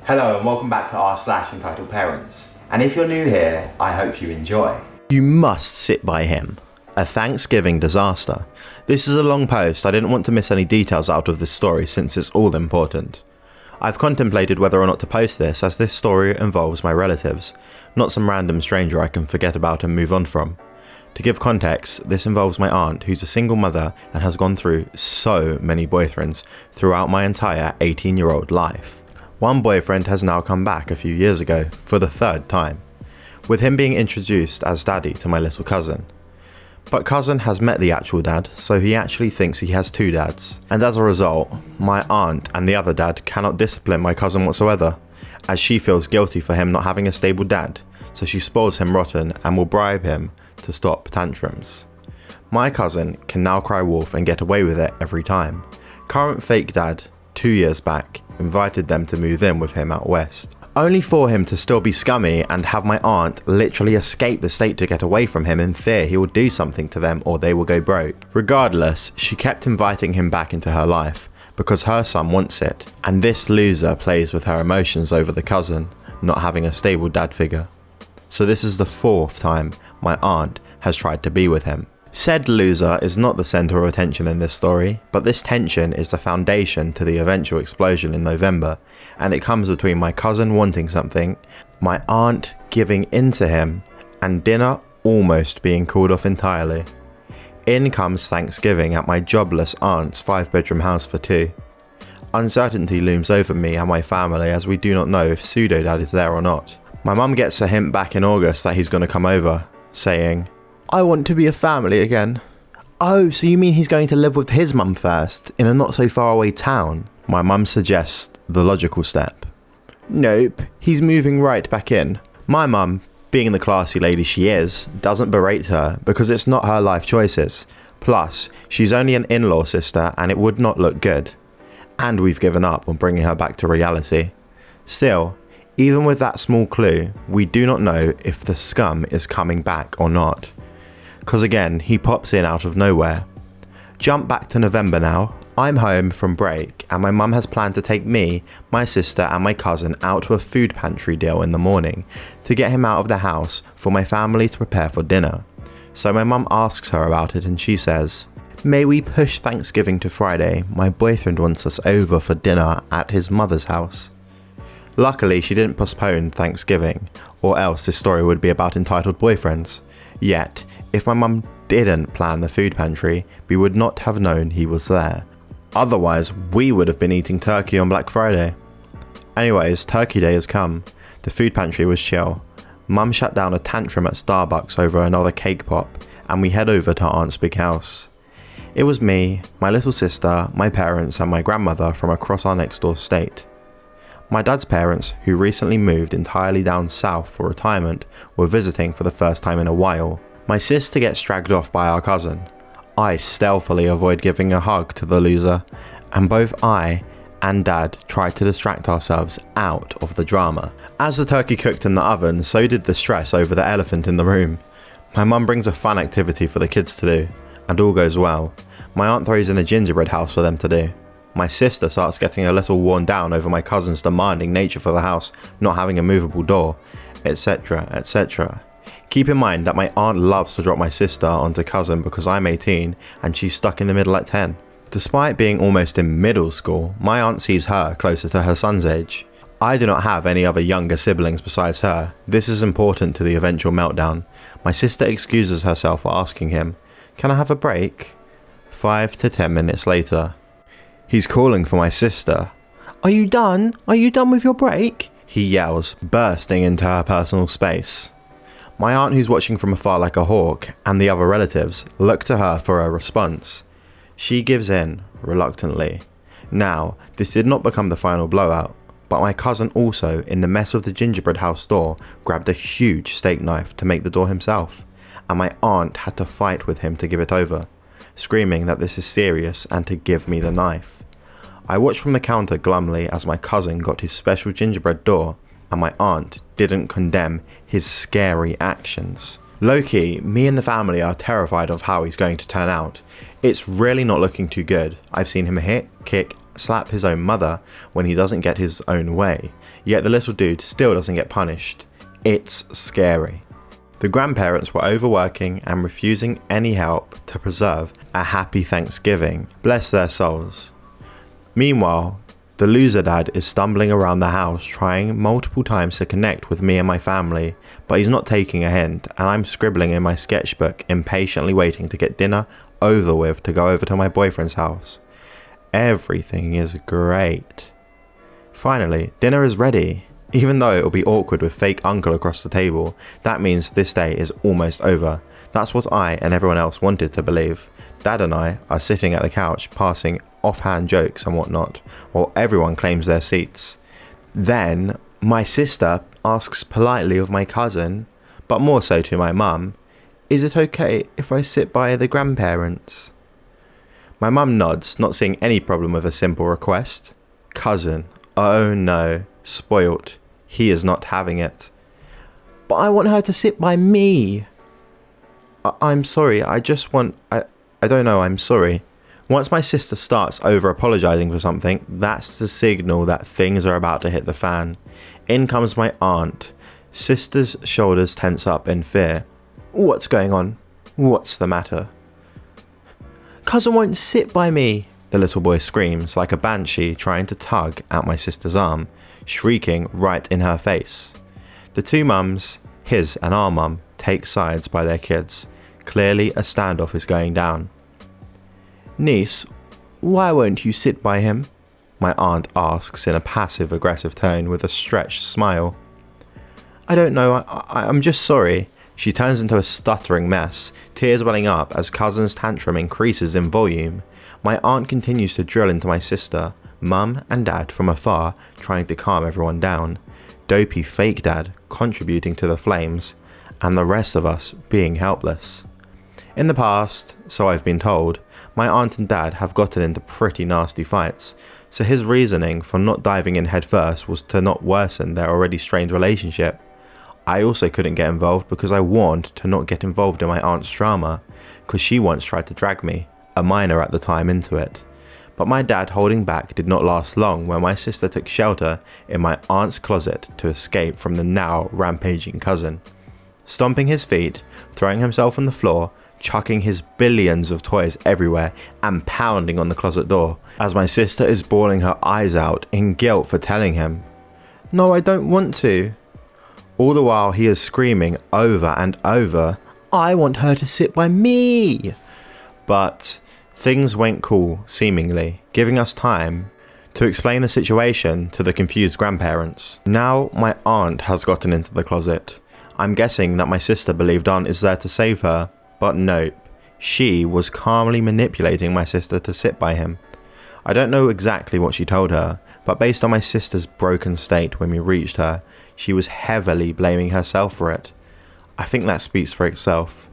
Hello and welcome back to r/entitled parents. And if you're new here, I hope you enjoy. You must sit by him. A Thanksgiving disaster. This is a long post. I didn't want to miss any details out of this story since it's all important. I've contemplated whether or not to post this, as this story involves my relatives, not some random stranger I can forget about and move on from. To give context, this involves my aunt, who's a single mother and has gone through so many boyfriends throughout my entire 18-year-old life. One boyfriend has now come back a few years ago for the third time, with him being introduced as daddy to my little cousin. But cousin has met the actual dad, so he actually thinks he has two dads. And as a result, my aunt and the other dad cannot discipline my cousin whatsoever, as she feels guilty for him not having a stable dad, so she spoils him rotten and will bribe him to stop tantrums. My cousin can now cry wolf and get away with it every time. Current fake dad, 2 years back, invited them to move in with him out west, only for him to still be scummy and have my aunt literally escape the state to get away from him in fear he will do something to them or they will go broke. Regardless, she kept inviting him back into her life because her son wants it, and this loser plays with her emotions over the cousin not having a stable dad figure. So this is the fourth time my aunt has tried to be with him. Said loser is not the centre of attention in this story, but this tension is the foundation to the eventual explosion in November, and it comes between my cousin wanting something, my aunt giving in to him, and dinner almost being called off entirely. In comes Thanksgiving at my jobless aunt's 5-bedroom house for two. Uncertainty looms over me and my family as we do not know if pseudo-dad is there or not. My mum gets a hint back in August that he's going to come over, saying, "I want to be a family again." "Oh, so you mean he's going to live with his mum first, in a not so far away town?" My mum suggests the logical step. "Nope, he's moving right back in." My mum, being the classy lady she is, doesn't berate her because it's not her life choices. Plus, she's only an in-law sister and it would not look good. And we've given up on bringing her back to reality. Still, even with that small clue, we do not know if the scum is coming back or not. Cause again, he pops in out of nowhere. Jump back to November now. I'm home from break and my mum has planned to take me, my sister and my cousin out to a food pantry deal in the morning to get him out of the house for my family to prepare for dinner. So my mum asks her about it and she says, "May we push Thanksgiving to Friday? My boyfriend wants us over for dinner at his mother's house." Luckily, she didn't postpone Thanksgiving, or else this story would be about entitled boyfriends. Yet, if my mum didn't plan the food pantry, we would not have known he was there. Otherwise, we would have been eating turkey on Black Friday. Anyways, Turkey Day has come. The food pantry was chill. Mum shut down a tantrum at Starbucks over another cake pop, and we head over to Aunt's big house. It was me, my little sister, my parents, and my grandmother from across our next door state. My dad's parents, who recently moved entirely down south for retirement, were visiting for the first time in a while. My sister gets dragged off by our cousin. I stealthily avoid giving a hug to the loser, and both I and dad tried to distract ourselves out of the drama. As the turkey cooked in the oven, so did the stress over the elephant in the room. My mum brings a fun activity for the kids to do, and all goes well. My aunt throws in a gingerbread house for them to do. My sister starts getting a little worn down over my cousin's demanding nature for the house, not having a movable door, etc, etc. Keep in mind that my aunt loves to drop my sister onto cousin because I'm 18 and she's stuck in the middle at 10. Despite being almost in middle school, my aunt sees her closer to her son's age. I do not have any other younger siblings besides her. This is important to the eventual meltdown. My sister excuses herself for asking him, "Can I have a break?" 5 to 10 minutes later, he's calling for my sister. "Are you done? Are you done with your break?" he yells, bursting into her personal space. My aunt, who's watching from afar like a hawk, and the other relatives look to her for a response. She gives in, reluctantly. Now, this did not become the final blowout, but my cousin also, in the mess of the gingerbread house door, grabbed a huge steak knife to make the door himself, and my aunt had to fight with him to give it over, screaming that this is serious and to give me the knife. I watched from the counter glumly as my cousin got his special gingerbread door, and my aunt didn't condemn his scary actions. Low-key, me and the family are terrified of how he's going to turn out. It's really not looking too good. I've seen him hit, kick, slap his own mother when he doesn't get his own way. yet the little dude still doesn't get punished. It's scary. The grandparents were overworking and refusing any help to preserve a happy Thanksgiving. Bless their souls. Meanwhile, the loser dad is stumbling around the house trying multiple times to connect with me and my family, but he's not taking a hint, and I'm scribbling in my sketchbook, impatiently waiting to get dinner over with to go over to my boyfriend's house. Everything is great. Finally, dinner is ready. Even though it'll be awkward with fake uncle across the table, that means this day is almost over. That's what I and everyone else wanted to believe. Dad and I are sitting at the couch passing offhand jokes and whatnot, while everyone claims their seats. Then, my sister asks politely of my cousin, but more so to my mum, "Is it okay if I sit by the grandparents?" My mum nods, not seeing any problem with a simple request. Cousin, oh no, spoilt. He is not having it. "But I want her to sit by me." I'm sorry, I don't know, I'm sorry. Once my sister starts over apologising for something, that's the signal that things are about to hit the fan. In comes my aunt. Sister's shoulders tense up in fear. "What's going on? What's the matter?" "Cousin won't sit by me," the little boy screams like a banshee trying to tug at my sister's arm, shrieking right in her face. The two mums, his and our mum, take sides by their kids. Clearly a standoff is going down. "Niece, why won't you sit by him?" my aunt asks in a passive-aggressive tone with a stretched smile. "I don't know, I'm just sorry." She turns into a stuttering mess, tears welling up as cousin's tantrum increases in volume. My aunt continues to drill into my sister, mum and dad from afar, trying to calm everyone down. Dopey fake dad contributing to the flames, and the rest of us being helpless. In the past, so I've been told, my aunt and dad have gotten into pretty nasty fights, so his reasoning for not diving in headfirst was to not worsen their already strained relationship. I also couldn't get involved because I warned to not get involved in my aunt's drama, because she once tried to drag me, a minor at the time, into it. But my dad holding back did not last long when my sister took shelter in my aunt's closet to escape from the now rampaging cousin. Stomping his feet, throwing himself on the floor, chucking his billions of toys everywhere and pounding on the closet door as my sister is bawling her eyes out in guilt for telling him, "No, I don't want to." All the while he is screaming over and over, "I want her to sit by me." But things went cool, seemingly, giving us time to explain the situation to the confused grandparents. Now my aunt has gotten into the closet. I'm guessing that my sister believed Aunt is there to save her, but nope, she was calmly manipulating my sister to sit by him. I don't know exactly what she told her, but based on my sister's broken state when we reached her, she was heavily blaming herself for it. I think that speaks for itself.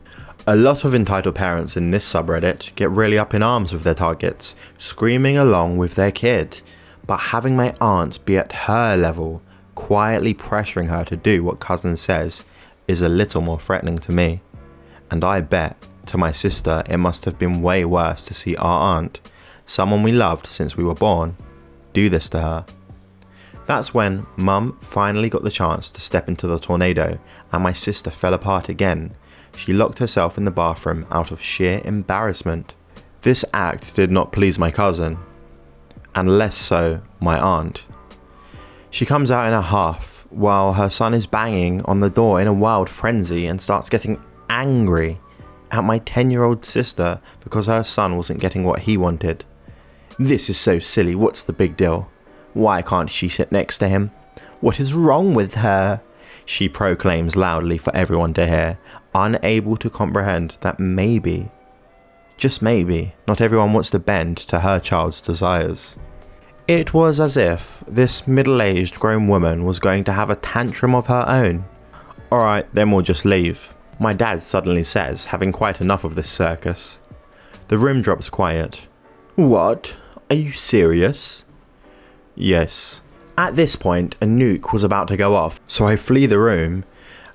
A lot of entitled parents in this subreddit get really up in arms with their targets, screaming along with their kid, but having my aunt be at her level, quietly pressuring her to do what cousin says, is a little more threatening to me. And I bet, to my sister, it must have been way worse to see our aunt, someone we loved since we were born, do this to her. That's when Mum finally got the chance to step into the tornado, and my sister fell apart again. She locked herself in the bathroom out of sheer embarrassment. This act did not please my cousin, and less so my aunt. She comes out in a huff while her son is banging on the door in a wild frenzy and starts getting angry at my 10-year-old sister because her son wasn't getting what he wanted. "This is so silly, what's the big deal? Why can't she sit next to him? What is wrong with her?" she proclaims loudly for everyone to hear, unable to comprehend that maybe, just maybe, not everyone wants to bend to her child's desires. It was as if this middle-aged grown woman was going to have a tantrum of her own. "Alright, then we'll just leave," my dad suddenly says, having quite enough of this circus. The room drops quiet. "What? Are you serious?" "Yes." At this point, a nuke was about to go off, so I flee the room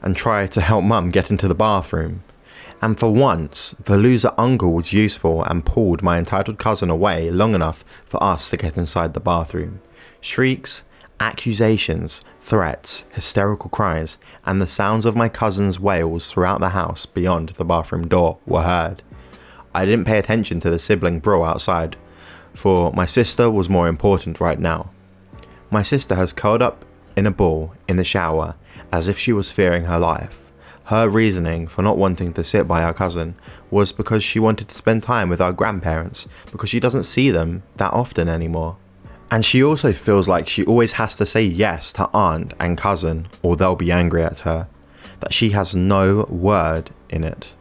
and try to help Mum get into the bathroom. And for once, the loser uncle was useful and pulled my entitled cousin away long enough for us to get inside the bathroom. Shrieks Accusations, threats, hysterical cries, and the sounds of my cousin's wails throughout the house beyond the bathroom door were heard. I didn't pay attention to the sibling brawl outside, for my sister was more important right now. My sister has curled up in a ball in the shower as if she was fearing her life. Her reasoning for not wanting to sit by our cousin was because she wanted to spend time with our grandparents because she doesn't see them that often anymore. And she also feels like she always has to say yes to aunt and cousin or they'll be angry at her. That she has no word in it.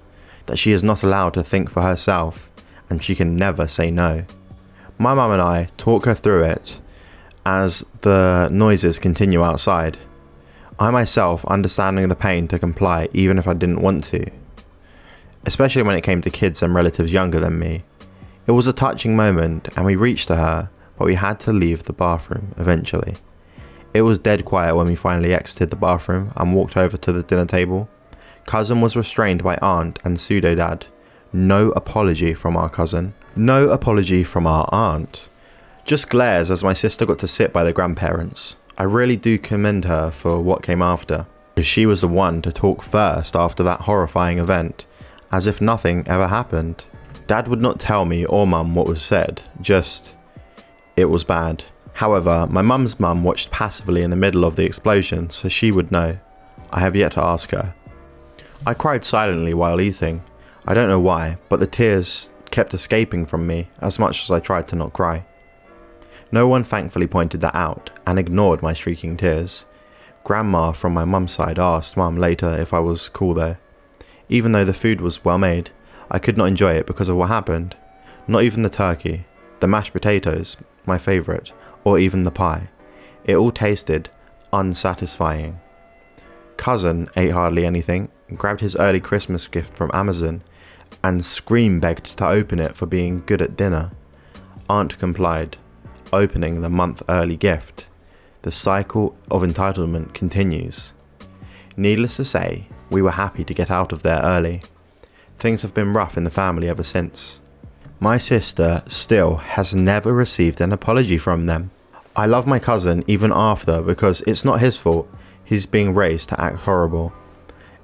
That she is not allowed to think for herself and she can never say no. My mum and I talk her through it as the noises continue outside. I myself understanding the pain to comply even if I didn't want to. Especially when it came to kids and relatives younger than me. It was a touching moment and we reached to her, but we had to leave the bathroom eventually. It was dead quiet when we finally exited the bathroom and walked over to the dinner table. Cousin was restrained by aunt and pseudo-dad. No apology from our cousin. No apology from our aunt. Just glares as my sister got to sit by the grandparents. I really do commend her for what came after, because she was the one to talk first after that horrifying event, as if nothing ever happened. Dad would not tell me or mum what was said, just it was bad. However, my mum's mum watched passively in the middle of the explosion, so she would know. I have yet to ask her. I cried silently while eating. I don't know why, but the tears kept escaping from me as much as I tried to not cry. No one thankfully pointed that out and ignored my streaking tears. Grandma from my mum's side asked mum later if I was cool though. Even though the food was well made, I could not enjoy it because of what happened. Not even the turkey, the mashed potatoes, my favourite, or even the pie. It all tasted unsatisfying. Cousin ate hardly anything, grabbed his early Christmas gift from Amazon, and scream-begged to open it for being good at dinner. Aunt complied, opening the month-early gift. The cycle of entitlement continues. Needless to say, we were happy to get out of there early. Things have been rough in the family ever since. My sister still has never received an apology from them. I love my cousin even after because it's not his fault. He's being raised to act horrible.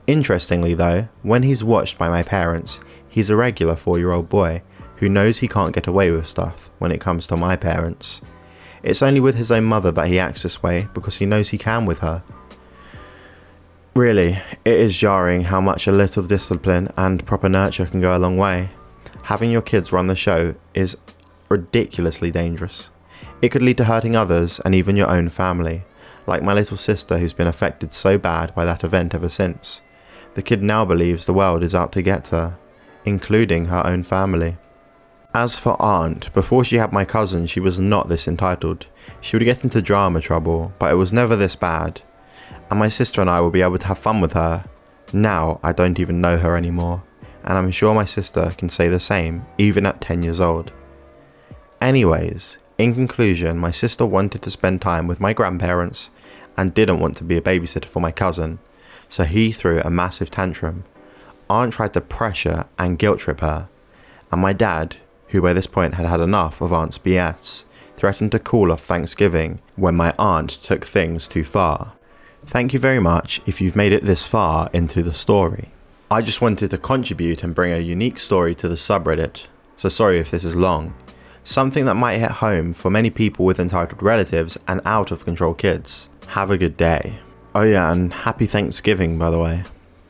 Interestingly though, when he's watched by my parents, he's a regular 4-year-old boy who knows he can't get away with stuff when it comes to my parents. It's only with his own mother that he acts this way because he knows he can with her. Really, it is jarring how much a little discipline and proper nurture can go a long way. Having your kids run the show is ridiculously dangerous. It could lead to hurting others and even your own family, like my little sister who's been affected so bad by that event ever since. The kid now believes the world is out to get her, including her own family. As for aunt, before she had my cousin she was not this entitled. She would get into drama trouble, but it was never this bad. And my sister and I will be able to have fun with her. Now I don't even know her anymore. And I'm sure my sister can say the same, even at 10 years old. Anyways, in conclusion, my sister wanted to spend time with my grandparents and didn't want to be a babysitter for my cousin, so he threw a massive tantrum. Aunt tried to pressure and guilt trip her, and my dad, who by this point had had enough of Aunt's BS, threatened to call off Thanksgiving when my aunt took things too far. Thank you very much if you've made it this far into the story. I just wanted to contribute and bring a unique story to the subreddit, so sorry if this is long. Something that might hit home for many people with entitled relatives and out of control kids. Have a good day. Oh yeah, and happy Thanksgiving by the way.